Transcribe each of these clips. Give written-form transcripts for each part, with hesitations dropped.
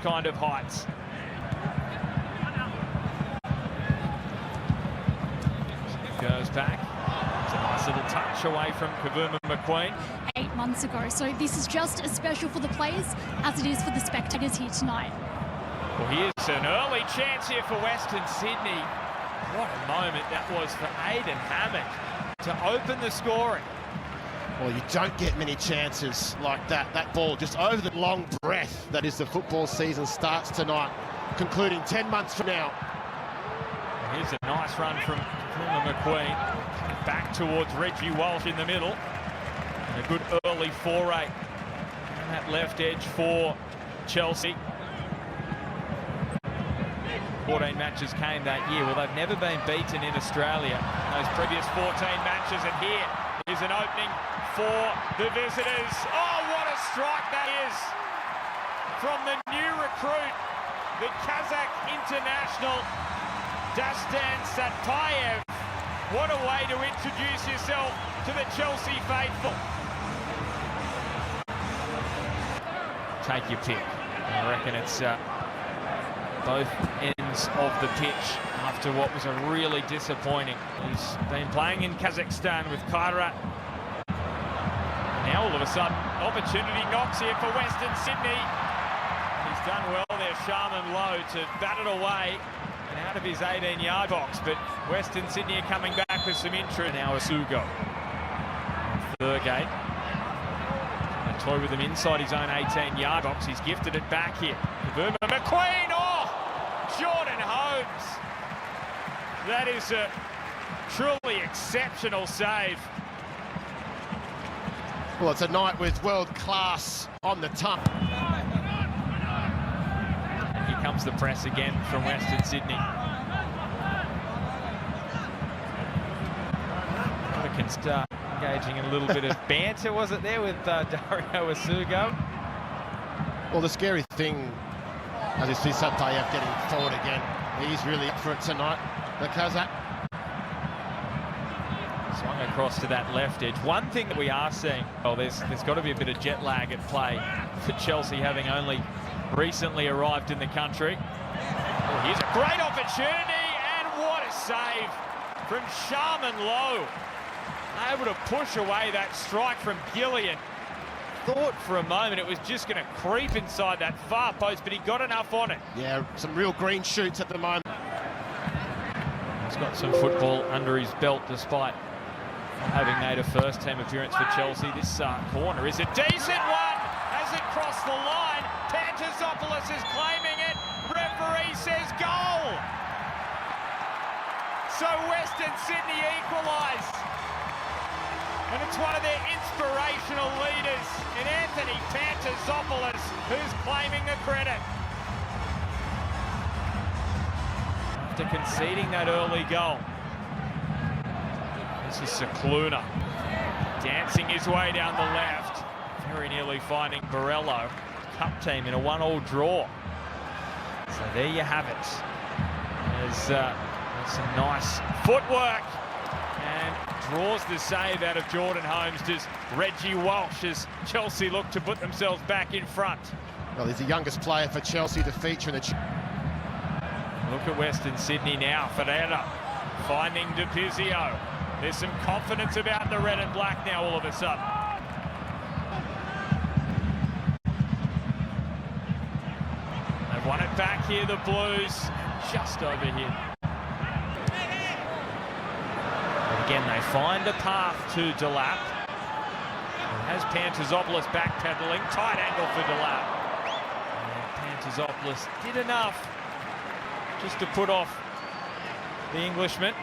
kind of heights. Goes back. It's a nice little touch away from Kavuma McQueen. 8 months ago, so this is just as special for the players as it is for the spectators here tonight. Well, here's an early chance here for Western Sydney. What a moment that was for Aidan Hammond to open the scoring. Well, you don't get many chances like that. That ball just over the long breath that is the football season starts tonight, concluding 10 months from now. Here's a nice run from Kavuma McQueen. Back towards Reggie Walsh in the middle. And a good early foray on that left edge for Chelsea. 14 matches came that year. Well, they've never been beaten in Australia in those previous 14 matches. And here is an opening for the visitors. Oh, what a strike that is from the new recruit, the Kazakh international, Dastan Satpayev. What a way to introduce yourself to the Chelsea faithful. Take your pick. I reckon it's both ends of the pitch after what was a really disappointing. He's been playing in Kazakhstan with Kairat. Now all of a sudden, opportunity knocks here for Western Sydney. He's done well there, Sharman Lowe, to bat it away and out of his 18-yard box, but Western Sydney are coming back with some interest. Now Asugo. Thurgate. A toy with him inside his own 18-yard box. He's gifted it back here. Kavuma McQueen. Oh, Jordan Holmes. That is a truly exceptional save. Well, it's a night with world class on the tongue. Here comes the press again from Western Sydney. We can start engaging in a little bit of banter, was it there, with Dario Asugo? Well, the scary thing, as you see Satpayev getting forward again, he's really up for it tonight, the Kazakh. Swung across to that left edge. One thing that we are seeing, well, there's got to be a bit of jet lag at play for Chelsea, having only recently arrived in the country. Well, here's a great opportunity, and what a save from Sharman Lowe. Able to push away that strike from Gillian. Thought for a moment it was just going to creep inside that far post, but he got enough on it. Yeah, some real green shoots at the moment. He's got some football under his belt despite having made a first-team appearance for Chelsea. This corner is a decent one as it crossed the line. Pantazopoulos is claiming it. Referee says goal. So Western Sydney equalise. And it's one of their inspirational leaders in Anthony Pantazopoulos who's claiming the credit. After conceding that early goal. This is Cicluna dancing his way down the left, very nearly finding Borello. Cup team in a 1-1 draw. So there you have it. There's some nice footwork and draws the save out of Jordan Holmes. Does Reggie Walsh as Chelsea look to put themselves back in front. Well, he's the youngest player for Chelsea to feature in the... Look at Western Sydney now. Ferreira finding DePizio. There's some confidence about the red and black now all of a sudden. They've won it back here, the Blues, just over here. And again, they find a path to Delap. Has Pantazopoulos backpedaling, tight angle for Delap. And Pantazopoulos did enough just to put off the Englishman.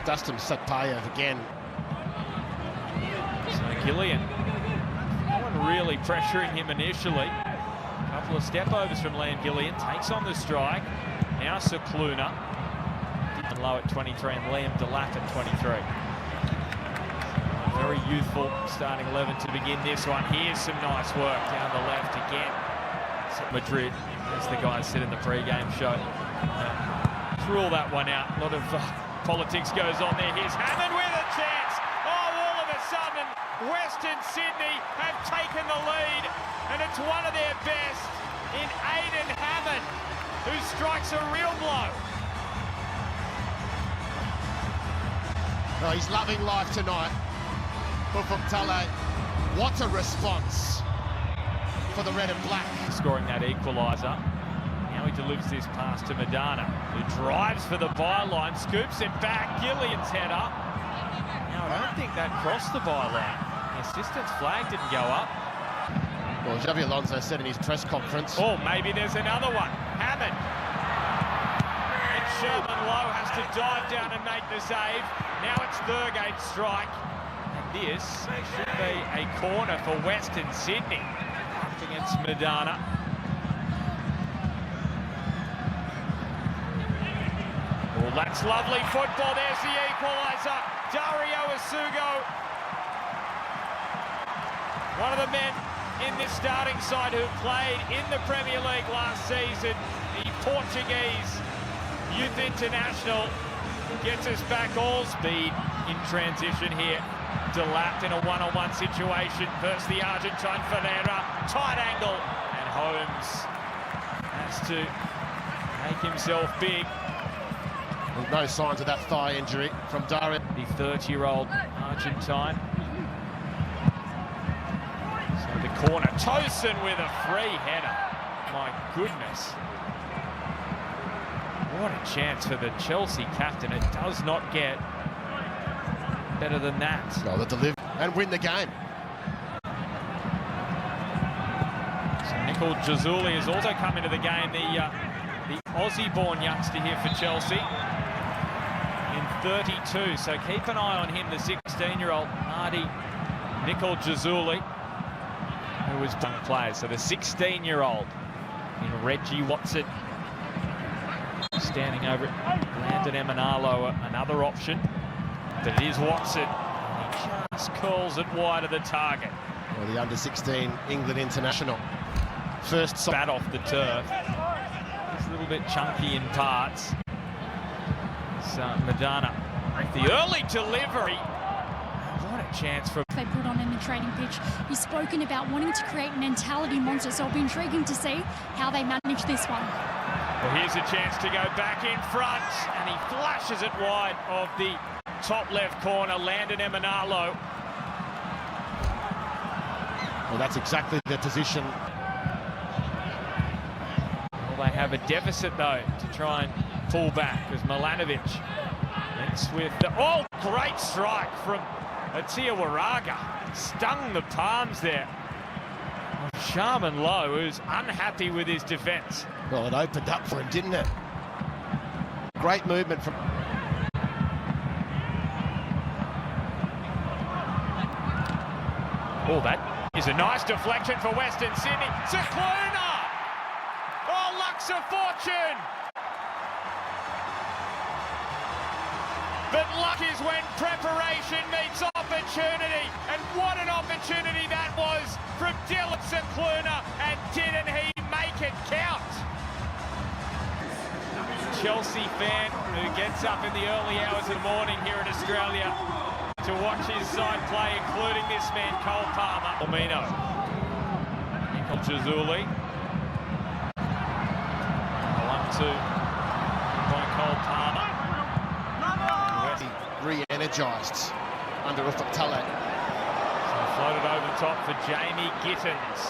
Dastan Satpayev again. So Gillian, no one really pressuring him initially. A couple of step overs from Liam Gillian, takes on the strike. Now Cicluna, and low at 23, and Liam Delap at 23. Very youthful starting 11 to begin this one. Here's some nice work down the left again. Madrid, as the guys said in the pre-game show. Rule that one out. A lot of politics goes on there. Here's Hammond with a chance. Oh, all of a sudden, Western Sydney have taken the lead, and it's one of their best in who strikes a real blow. Oh, he's loving life tonight. Tale, what a response for the red and black. Scoring that equaliser. Now he delivers this pass to Madana, who drives for the byline, scoops it back. Gillian's header. Now, I don't think that crossed the byline. The assistant's flag didn't go up. Well, Xabi Alonso said in his press conference. Oh, maybe there's another one. Hammond. And Sherman Lowe has to dive down and make the save. Now it's Thurgate strike. And this should be a corner for Western Sydney. Up against Madana. Well, that's lovely football. There's the equaliser. Dario Asugo. One of the men in this starting side who played in the Premier League last season. The Portuguese youth international gets us back all speed in transition here. Delap in a one-on-one situation versus the Argentine Ferreira. Tight angle, and Holmes has to make himself big. With no signs of that thigh injury from Dario. The 30-year-old Argentine. So the corner, Tosin with a free header. My goodness. What a chance for the Chelsea captain. It does not get better than that. Well, the deliver and win the game. So Nicol Jazuli has also come into the game. The Aussie-born youngster here for Chelsea in 32. So keep an eye on him, the 16-year-old Marty Nicol Jazuli, who was young player. So the 16-year-old in Reggie Watson. Standing over it, Landon Emanalo, another option. But it is Watson. He just curls it wide of the target. Well, the under-16 England international. First bat off the turf. It's a little bit chunky in parts. So Madana, the early delivery. What a chance for... They put on in the training pitch. You've spoken about wanting to create mentality monsters, so it'll be intriguing to see how they manage this one. Well, here's a chance to go back in front, and he flashes it wide of the top left corner, Landon Emanalo. Well, that's exactly the position. Well, they have a deficit, though, to try and pull back, because Milanovic links with the... Oh, great strike from Atia Waraga. Stung the palms there. Sharman Lowe, who's unhappy with his defence. Well, it opened up for him, didn't it? Great movement from... Oh, that is a nice deflection for Western Sydney. Cicluna! Oh, lucks of fortune! But luck is when preparation meets opportunity. And what an opportunity that was from Dylan Cicluna. And didn't he make it count? Chelsea fan who gets up in the early hours of the morning here in Australia to watch his side play, including this man, Cole Palmer. Almino. Nicol Jazuli. 1-2 by Cole Palmer. Re-energised under Tale. So floated over the top for Jamie Gittins,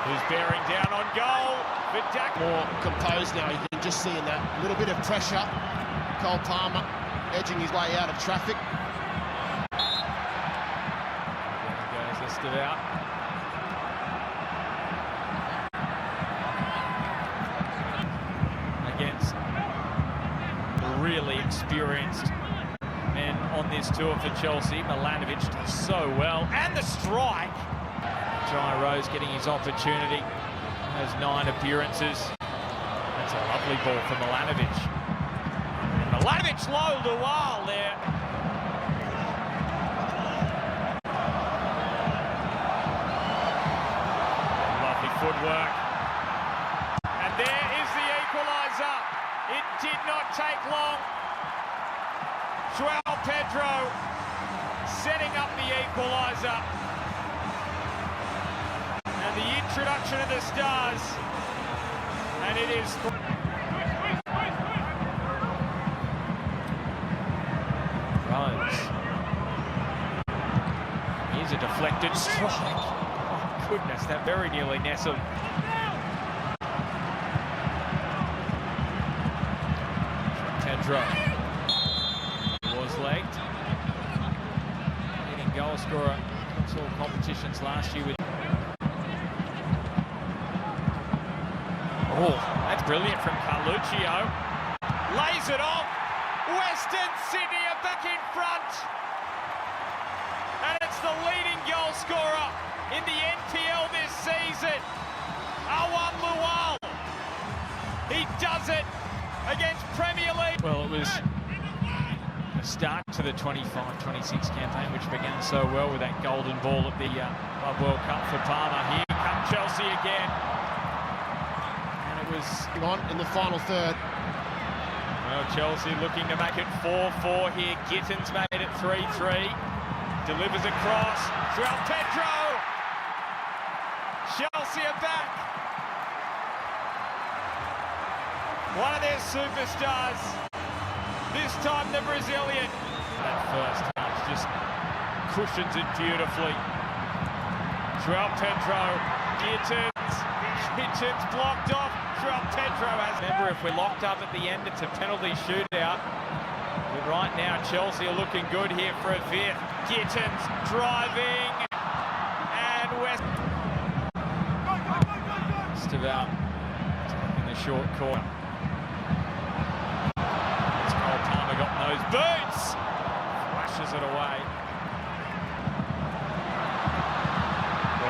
who's bearing down on goal. But More composed now. You can just see in that little bit of pressure. Cole Palmer edging his way out of traffic. There goes Estevao. Against the really experienced men on this tour for Chelsea. Milanovic does so well. And the strike. Jai Rose getting his opportunity. Has 9 appearances. That's a lovely ball for Milanovic. And Milanovic low the wall there. Lovely footwork. And there is the equaliser. It did not take long. Joao Pedro setting up the equaliser. And the introduction of the Stars. And it is... deflected strike. Oh, goodness, that very nearly nestled. Pedro was legged. Leading goal scorer across all competitions last year with. Oh, that's brilliant from Carluccio. Lays it off. Western Sydney are back in front. And it's the leading goal scorer in the NPL this season. Joao. He does it against Premier League. Well, it was a start to the 25-26 campaign, which began so well with that golden ball at the Club World Cup for Palmer. Here come Chelsea again. Was on in the final third. Well, Chelsea looking to make it 4-4 here. Gittins made it 3-3. Delivers across. Joao Pedro. Chelsea are back. One of their superstars. This time the Brazilian. That first touch just cushions it beautifully. Joao Pedro. Gittins blocked off. Joao Pedro has. Remember, if we're locked up at the end, it's a penalty shootout. But right now, Chelsea are looking good here for a fifth. Gittins driving, and West. Just about taking the short corner. It's Cole Palmer got those boots. Flashes it away.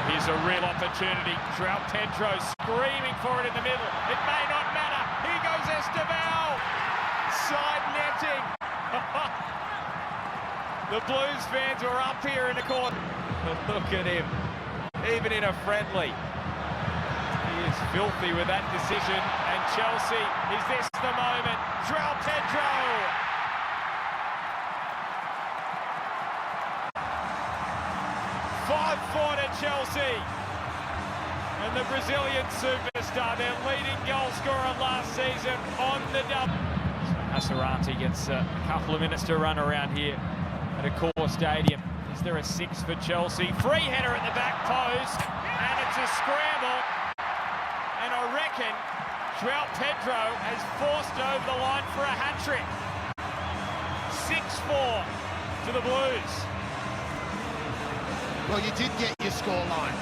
Here's a real opportunity. Joao Pedro screaming for it in the middle. It may not matter. Here goes Esteval. Side netting. The Blues fans were up here in the corner. But look at him. Even in a friendly. He is filthy with that decision. And Chelsea, is this the moment? Joao Pedro. 5-4 to Chelsea, and the Brazilian superstar, their leading goal scorer last season, on the double. Asarante gets a couple of minutes to run around here at a core stadium. Is there a six for Chelsea? Free header at the back post, and it's a scramble. And I reckon Joao Pedro has forced over the line for a hat-trick. 6-4 to the Blues. Well, you did get your scoreline.